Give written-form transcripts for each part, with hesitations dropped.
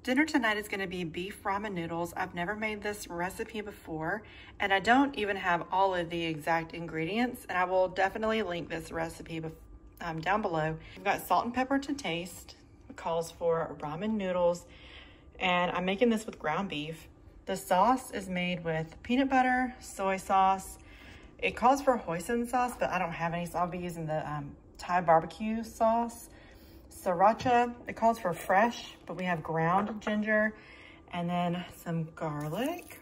Dinner tonight is going to be beef ramen noodles. I've never made this recipe before, and I don't even have all of the exact ingredients, and I will definitely link this recipe down below. I've got salt and pepper to taste. It calls for ramen noodles, and I'm making this with ground beef. The sauce is made with peanut butter, soy sauce. It calls for hoisin sauce, but I don't have any, so I'll be using the Thai barbecue sauce. Sriracha, it calls for fresh, but we have ground ginger, and then some garlic,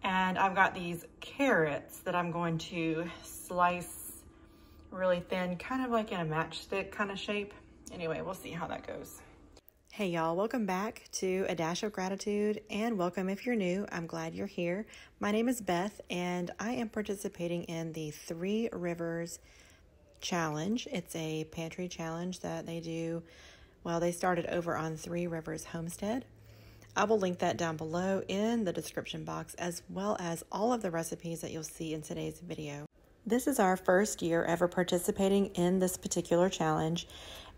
and I've got these carrots that I'm going to slice really thin, kind of like in a matchstick kind of shape. Anyway, we'll see how that goes. Hey y'all, welcome back to A Dash of Gratitude, and welcome if you're new. I'm glad you're here. My name is Beth, and I am participating in the 3 Rivers Challenge. It's a pantry challenge that they do. Well, they started over on 3 Rivers Homestead. I will link that down below in the description box, as well as all of the recipes that you'll see in today's video. This is our first year ever participating in this particular challenge,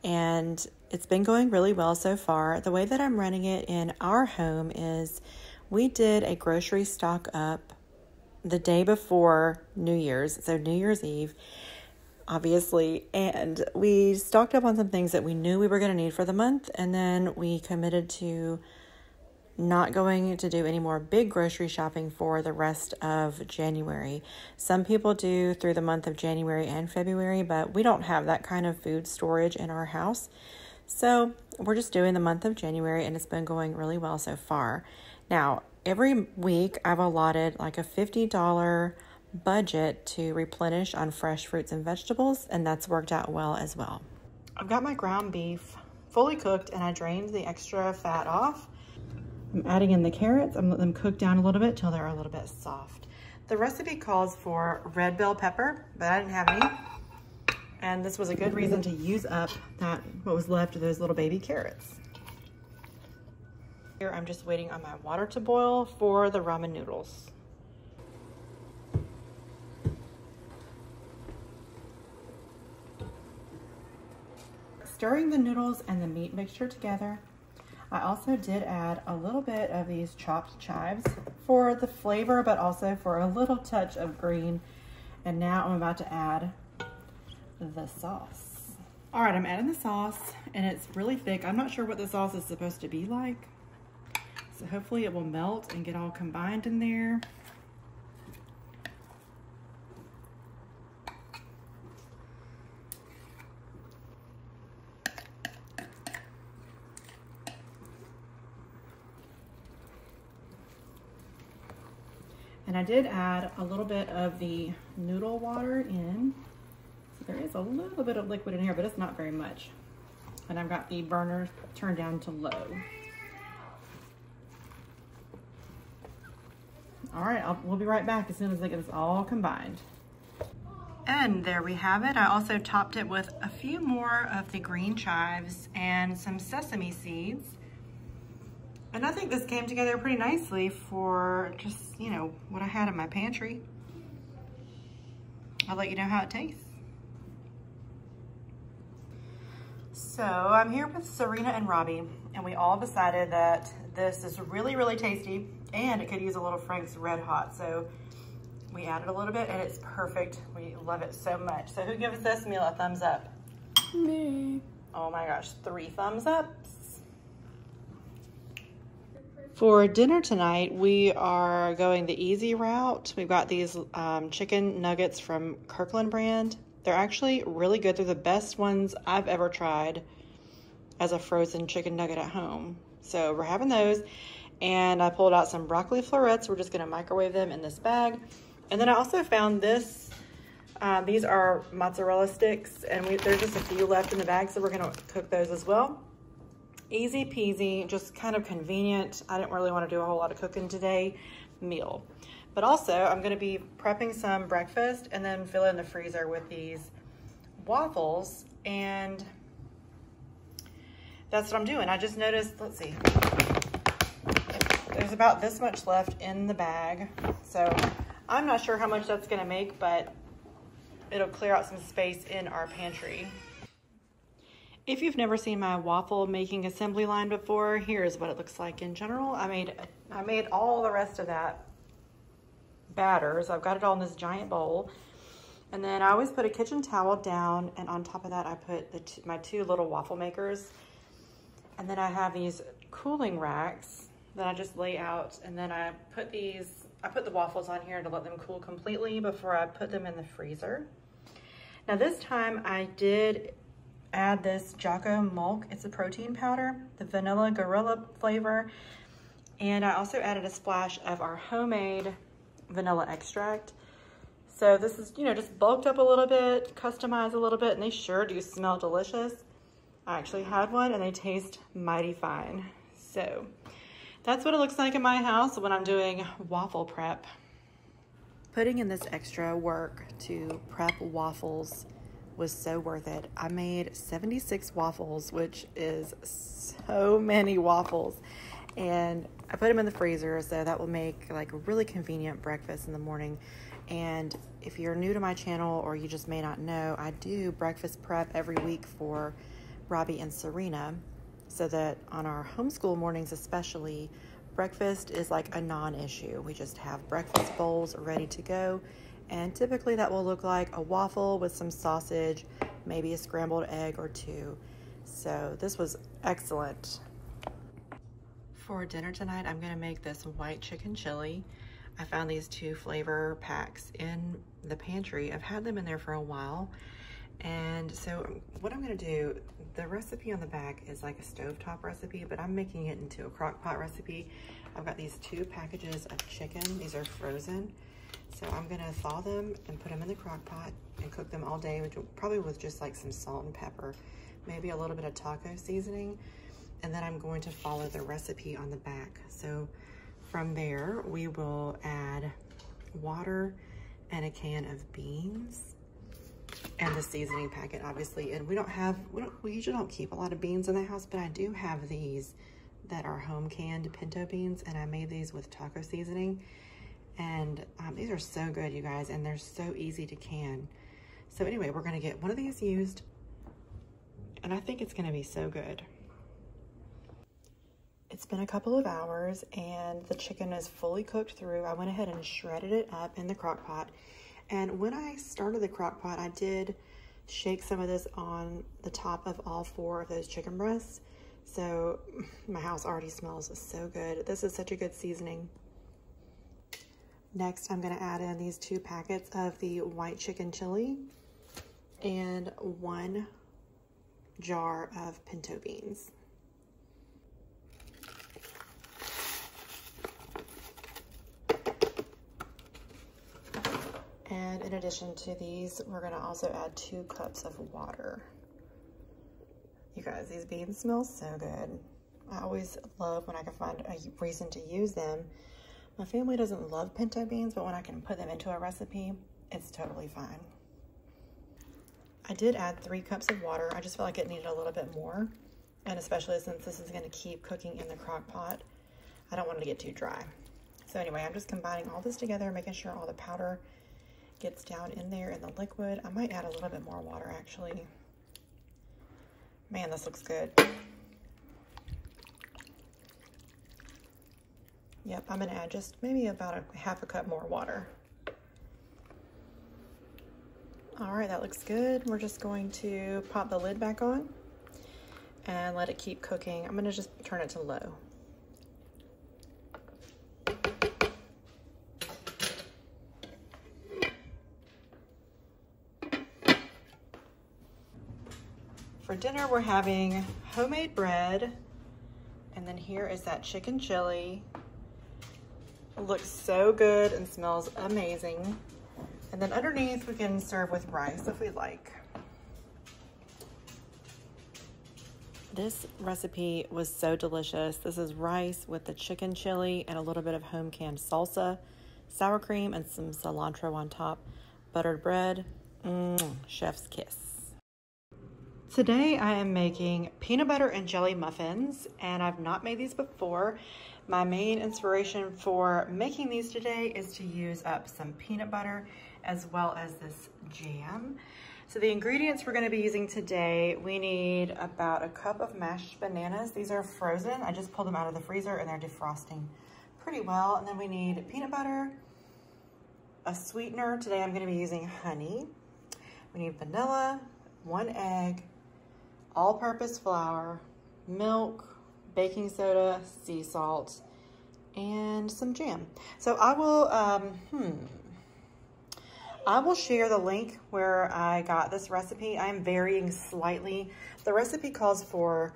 and it's been going really well so far. The way that I'm running it in our home is we did a grocery stock up the day before New Year's, so New Year's Eve, obviously, and we stocked up on some things that we knew we were going to need for the month, and then we committed to not going to do any more big grocery shopping for the rest of January. Some people do through the month of January and February, but we don't have that kind of food storage in our house, so we're just doing the month of January, and it's been going really well so far. Now, every week I've allotted like a $50 budget to replenish on fresh fruits and vegetables, and that's worked out well as well. I've got my ground beef fully cooked, and I drained the extra fat off. I'm adding in the carrots. I'm letting them cook down a little bit till they're a little bit soft. The recipe calls for red bell pepper, but I didn't have any, and this was a good reason to use up what was left of those little baby carrots. Here I'm just waiting on my water to boil for the ramen noodles. Stirring the noodles and the meat mixture together, I also did add a little bit of these chopped chives for the flavor, but also for a little touch of green. And now I'm about to add the sauce. All right, I'm adding the sauce, and it's really thick. I'm not sure what the sauce is supposed to be like, so hopefully it will melt and get all combined in there. And I did add a little bit of the noodle water in. So there is a little bit of liquid in here, but it's not very much. And I've got the burner turned down to low. All right, we'll be right back as soon as I get this all combined. And there we have it. I also topped it with a few more of the green chives and some sesame seeds. And I think this came together pretty nicely for just, you know, what I had in my pantry. I'll let you know how it tastes. So I'm here with Serena and Robbie, and we all decided that this is really, really tasty, and it could use a little Frank's Red Hot. So we added a little bit, and it's perfect. We love it so much. So who gives this meal a thumbs up? Me. Oh my gosh, 3 thumbs up. For dinner tonight, we are going the easy route. We've got these chicken nuggets from Kirkland brand. They're actually really good. They're the best ones I've ever tried as a frozen chicken nugget at home. So we're having those. And I pulled out some broccoli florets. We're just gonna microwave them in this bag. And then I also found this. These are mozzarella sticks, and there's just a few left in the bag, so we're gonna cook those as well. Easy peasy, just kind of convenient. I didn't really want to do a whole lot of cooking today meal. But also, I'm going to be prepping some breakfast and then fill in the freezer with these waffles. And that's what I'm doing. I just noticed, let's see, there's about this much left in the bag. So I'm not sure how much that's going to make, but it'll clear out some space in our pantry. If you've never seen my waffle making assembly line before, here's what it looks like in general. I made all the rest of that batter, so I've got it all in this giant bowl. And then I always put a kitchen towel down, and on top of that I put my two little waffle makers. And then I have these cooling racks that I just lay out, and then I put the waffles on here to let them cool completely before I put them in the freezer. Now this time I did add this Jocko Milk. It's a protein powder, the vanilla gorilla flavor. And I also added a splash of our homemade vanilla extract. So this is, you know, just bulked up a little bit, customized a little bit, and they sure do smell delicious. I actually had one and they taste mighty fine. So that's what it looks like in my house when I'm doing waffle prep. Putting in this extra work to prep waffles was so worth it. I made 76 waffles, which is so many waffles. And I put them in the freezer, so that will make like a really convenient breakfast in the morning. And if you're new to my channel or you just may not know, I do breakfast prep every week for Robbie and Serena, so that on our homeschool mornings especially, breakfast is like a non-issue. We just have breakfast bowls ready to go, and typically that will look like a waffle with some sausage, maybe a scrambled egg or two. So this was excellent. For dinner tonight, I'm gonna make this white chicken chili. I found these two flavor packs in the pantry. I've had them in there for a while. And so what I'm gonna do, the recipe on the back is like a stovetop recipe, but I'm making it into a crock pot recipe. I've got these 2 packages of chicken. These are frozen. So I'm gonna thaw them and put them in the crock pot and cook them all day, probably with just like some salt and pepper, maybe a little bit of taco seasoning. And then I'm going to follow the recipe on the back. So from there, we will add water and a can of beans and the seasoning packet, obviously. And we usually don't keep a lot of beans in the house, but I do have these that are home canned pinto beans, and I made these with taco seasoning. And these are so good, you guys, and they're so easy to can. So anyway, we're gonna get one of these used, and I think it's gonna be so good. It's been a couple of hours and the chicken is fully cooked through. I went ahead and shredded it up in the crock pot. And when I started the crock pot, I did shake some of this on the top of all 4 of those chicken breasts. So my house already smells so good. This is such a good seasoning. Next, I'm gonna add in these 2 packets of the white chicken chili and 1 jar of pinto beans. And in addition to these, we're gonna also add 2 cups of water. You guys, these beans smell so good. I always love when I can find a reason to use them. My family doesn't love pinto beans, but when I can put them into a recipe, it's totally fine. I did add 3 cups of water. I just felt like it needed a little bit more. And especially since this is gonna keep cooking in the crock pot, I don't want it to get too dry. So anyway, I'm just combining all this together, making sure all the powder gets down in there in the liquid. I might add a little bit more water actually. Man, this looks good. Yep, I'm gonna add just maybe about a half a cup more water. All right, that looks good. We're just going to pop the lid back on and let it keep cooking. I'm gonna just turn it to low. For dinner, we're having homemade bread, and then here is that chicken chili. It looks so good and smells amazing. And then underneath, we can serve with rice if we like. This recipe was so delicious. This is rice with the chicken chili and a little bit of home canned salsa, sour cream, and some cilantro on top. Buttered bread, chef's kiss. Today I am making peanut butter and jelly muffins, and I've not made these before. My main inspiration for making these today is to use up some peanut butter as well as this jam. So the ingredients we're gonna be using today, we need about a cup of mashed bananas. These are frozen. I just pulled them out of the freezer and they're defrosting pretty well. And then we need peanut butter, a sweetener. Today I'm gonna be using honey. We need vanilla, 1 egg, all-purpose flour, milk, baking soda, sea salt, and some jam. So I will share the link where I got this recipe. I'm varying slightly. The recipe calls for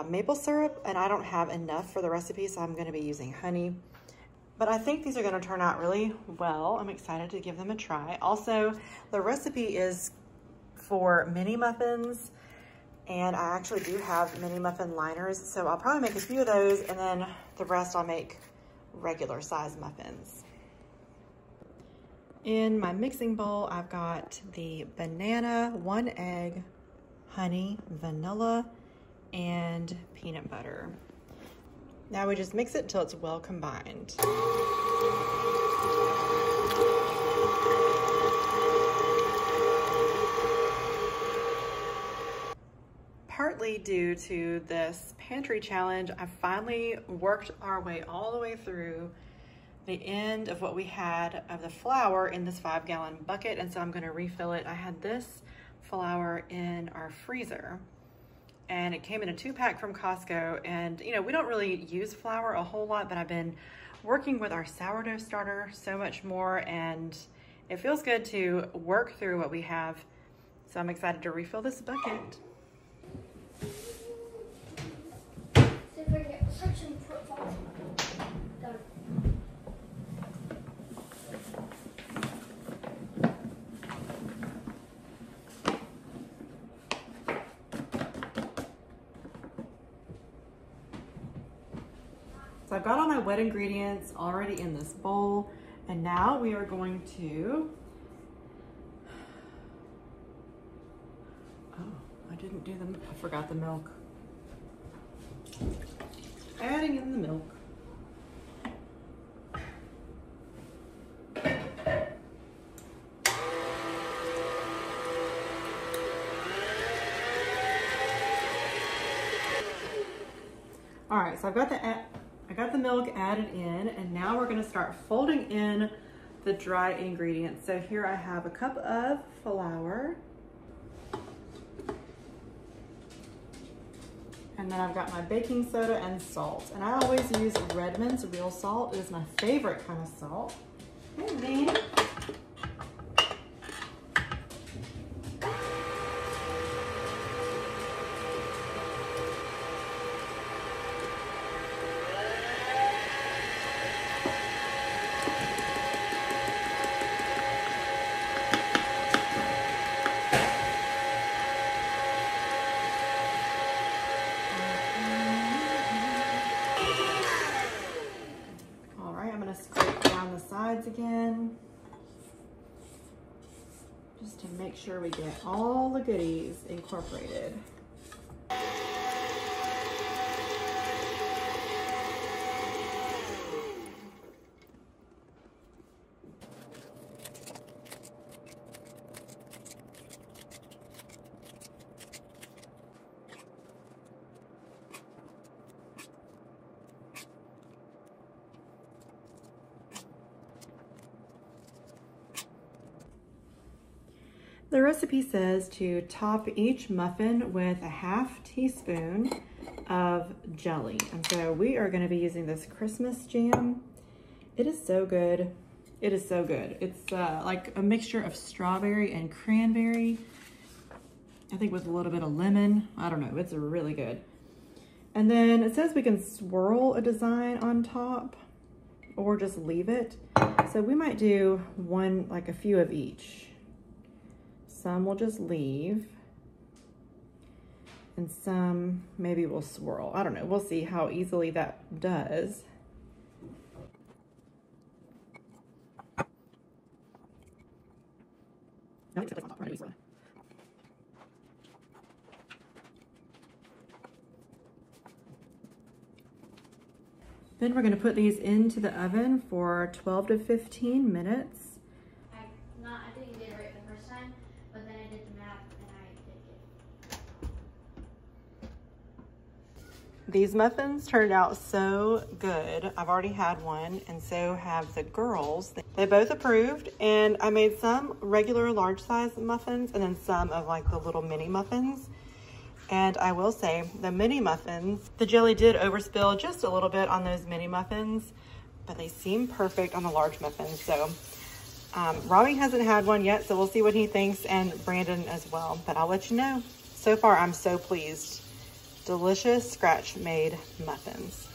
maple syrup, and I don't have enough for the recipe, so I'm gonna be using honey. But I think these are gonna turn out really well. I'm excited to give them a try. Also, the recipe is for mini muffins, and I actually do have mini muffin liners, so I'll probably make a few of those, and then the rest I'll make regular size muffins. In my mixing bowl, I've got the banana, 1 egg, honey, vanilla, and peanut butter. Now we just mix it until it's well combined. Partly due to this pantry challenge, I finally worked our way all the way through the end of what we had of the flour in this 5-gallon bucket, and so I'm gonna refill it. I had this flour in our freezer, and it came in a 2-pack from Costco, and you know, we don't really use flour a whole lot, but I've been working with our sourdough starter so much more, and it feels good to work through what we have. So I'm excited to refill this bucket. So I've got all my wet ingredients already in this bowl, and now we are going to, I forgot the milk. Adding in the milk. All right, so I got the milk added in, and now we're gonna start folding in the dry ingredients. So here I have a cup of flour, and then I've got my baking soda and salt. And I always use Redmond's real salt. It is my favorite kind of salt. And then again, just to make sure we get all the goodies incorporated. The recipe says to top each muffin with a ½ teaspoon of jelly. And so we are gonna be using this Christmas jam. It is so good. It is so good. It's like a mixture of strawberry and cranberry. I think with a little bit of lemon. I don't know, it's really good. And then it says we can swirl a design on top or just leave it. So we might do one, like a few of each. Some we'll just leave, and some maybe we'll swirl. I don't know, we'll see how easily that does. Then we're gonna put these into the oven for 12 to 15 minutes. I think you did it right the first time, but then These muffins turned out so good. I've already had one, and so have the girls. They both approved, and I made some regular large size muffins and then some of like the little mini muffins. And I will say the mini muffins, the jelly did overspill just a little bit on those mini muffins, but they seem perfect on the large muffins. So Robbie hasn't had one yet, so we'll see what he thinks, and Brandon as well, but I'll let you know. So far, I'm so pleased. Delicious scratch-made muffins.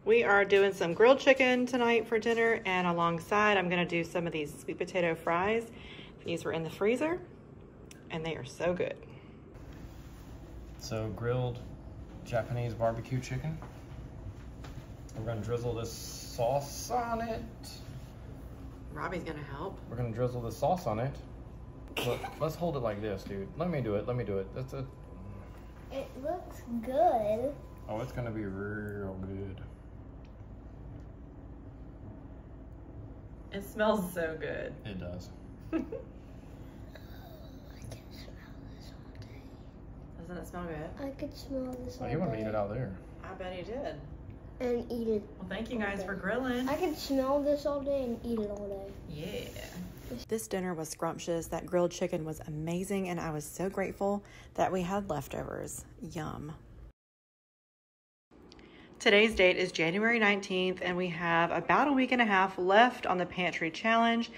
We are doing some grilled chicken tonight for dinner, and alongside, I'm gonna do some of these sweet potato fries. These were in the freezer, and they are so good. So grilled Japanese barbecue chicken. We're gonna drizzle this sauce on it. Robbie's gonna help. We're gonna drizzle the sauce on it. Look, let's hold it like this, dude. Let me do it, let me do it. That's it. It looks good. Oh, it's gonna be real good. It smells so good. It does. I can smell this all day. Doesn't it smell good? I could smell this all Oh, day. you want to eat it out there. I bet he did. And eat it. Well, thank you guys for grilling. I could smell this all day and eat it all day. Yeah. This dinner was scrumptious. That grilled chicken was amazing, and I was so grateful that we had leftovers. Yum. Today's date is January 19th, and we have about a week and a half left on the Pantry challenge.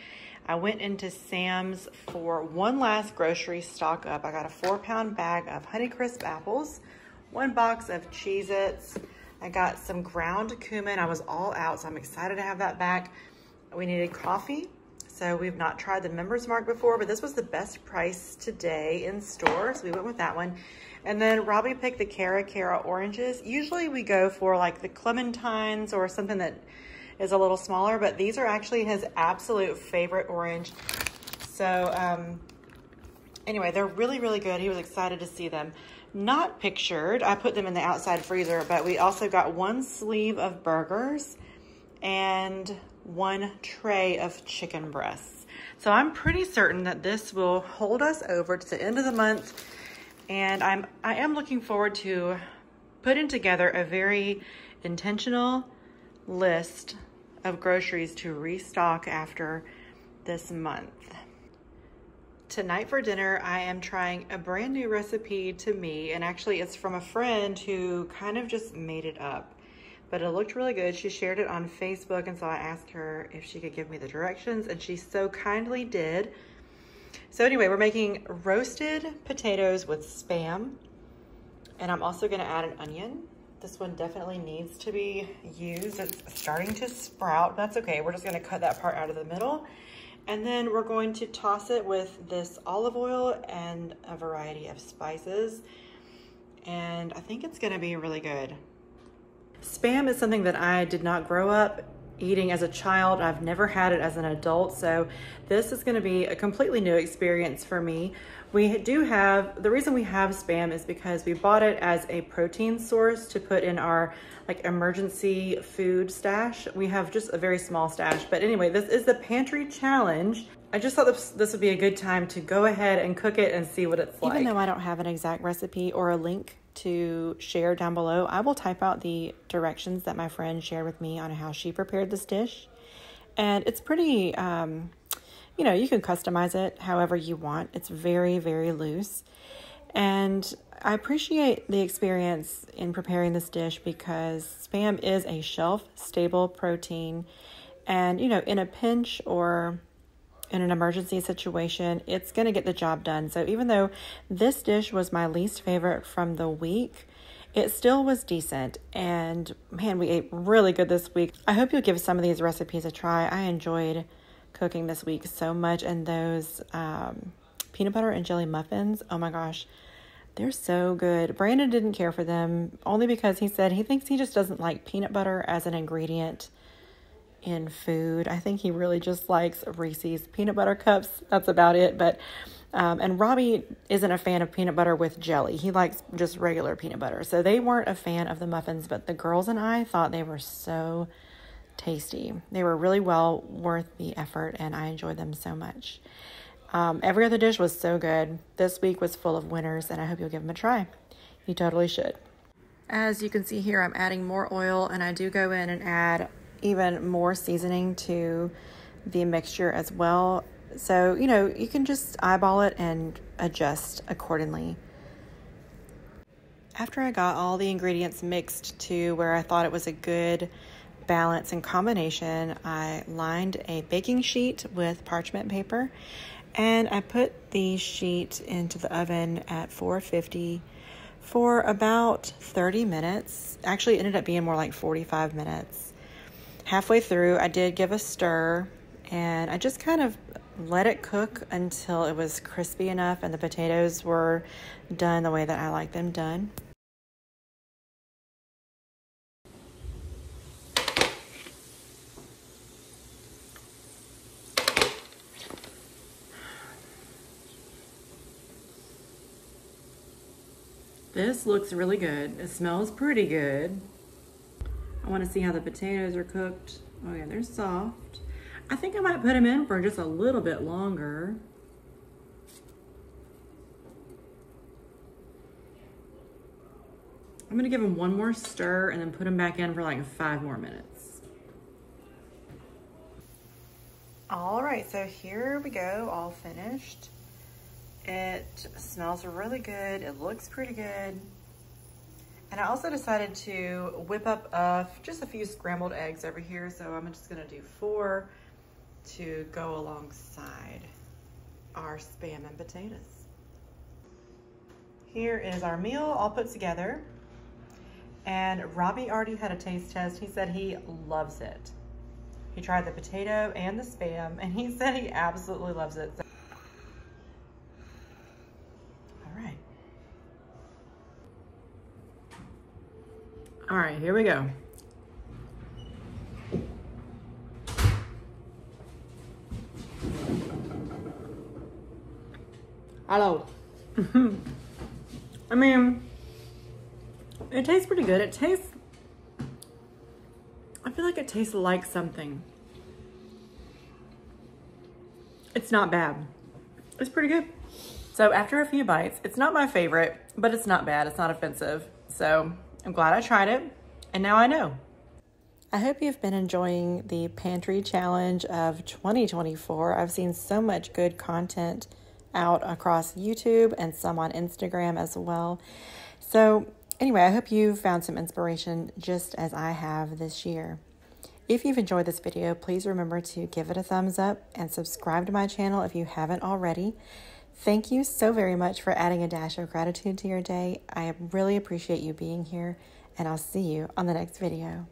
I went into Sam's for one last grocery stock up. I got a 4-pound bag of Honeycrisp apples, 1 box of Cheez-Its. I got some ground cumin. I was all out, so I'm excited to have that back. We needed coffee. So we've not tried the Members Mark before, but this was the best price today in store, so we went with that one. And then Robbie picked the Cara oranges. Usually we go for like the clementines or something that is a little smaller, but these are actually his absolute favorite orange. So anyway, they're really, really good. He was excited to see them. Not pictured, I put them in the outside freezer, but we also got 1 sleeve of burgers and 1 tray of chicken breasts. So I'm pretty certain that this will hold us over to the end of the month, and I am looking forward to putting together a very intentional list of groceries to restock after this month. Tonight for dinner, I am trying a brand new recipe to me, and actually it's from a friend who kind of just made it up, but it looked really good. She shared it on Facebook, and so I asked her if she could give me the directions, and she so kindly did. So anyway, we're making roasted potatoes with Spam, and I'm also gonna add an onion. This one definitely needs to be used. It's starting to sprout. That's okay, we're just gonna cut that part out of the middle. And then we're going to toss it with this olive oil and a variety of spices. And I think it's gonna be really good. Spam is something that I did not grow up eating as a child. I've never had it as an adult, so this is gonna be a completely new experience for me. We do have, the reason we have Spam is because we bought it as a protein source to put in our like emergency food stash. We have just a very small stash, but anyway, this is the Pantry challenge. I just thought this would be a good time to go ahead and cook it and see what it's like. Even though I don't have an exact recipe or a link to share down below, I will type out the directions that my friend shared with me on how she prepared this dish. And it's pretty, you know, you can customize it however you want. It's very, very loose. And I appreciate the experience in preparing this dish because Spam is a shelf-stable protein. And, you know, in a pinch or in an emergency situation, it's going to get the job done. So even though this dish was my least favorite from the week, it still was decent. And man, we ate really good this week. I hope you'll give some of these recipes a try. I enjoyed cooking this week so much. And those peanut butter and jelly muffins, oh my gosh, they're so good. Brandon didn't care for them only because he said he thinks he just doesn't like peanut butter as an ingredient in food. I think he really just likes Reese's peanut butter cups. That's about it. But and Robbie isn't a fan of peanut butter with jelly. He likes just regular peanut butter. So they weren't a fan of the muffins, but the girls and I thought they were so tasty. They were really well worth the effort, and I enjoyed them so much. Every other dish was so good. This week was full of winners, and I hope you'll give them a try. You totally should. As you can see here, I'm adding more oil, and I do go in and add even more seasoning to the mixture as well. So, you know, you can just eyeball it and adjust accordingly. After I got all the ingredients mixed to where I thought it was a good balance and combination, I lined a baking sheet with parchment paper, and I put the sheet into the oven at 450 for about 30 minutes. Actually, it ended up being more like 45 minutes. Halfway through, I did give a stir, and I just kind of let it cook until it was crispy enough and the potatoes were done the way that I like them done. This looks really good. It smells pretty good. I want to see how the potatoes are cooked. Oh yeah, they're soft. I think I might put them in for just a little bit longer. I'm gonna give them one more stir and then put them back in for like 5 more minutes. All right, so here we go, all finished. It smells really good. It looks pretty good. And I also decided to whip up just a few scrambled eggs over here. So I'm just gonna do 4 to go alongside our Spam and potatoes. Here is our meal all put together. And Robbie already had a taste test. He said he loves it. He tried the potato and the Spam, and he said he absolutely loves it. All right, here we go. Hello. I mean, it tastes pretty good. I feel like it tastes like something. It's not bad. It's pretty good. So after a few bites, it's not my favorite, but it's not bad. It's not offensive. So I'm glad I tried it, and now I know. I hope you've been enjoying the Pantry Challenge of 2024. I've seen so much good content out across YouTube and some on Instagram as well. So anyway, I hope you found some inspiration just as I have this year. If you've enjoyed this video, please remember to give it a thumbs up and subscribe to my channel if you haven't already. Thank you so very much for adding a dash of gratitude to your day. I really appreciate you being here, and I'll see you on the next video.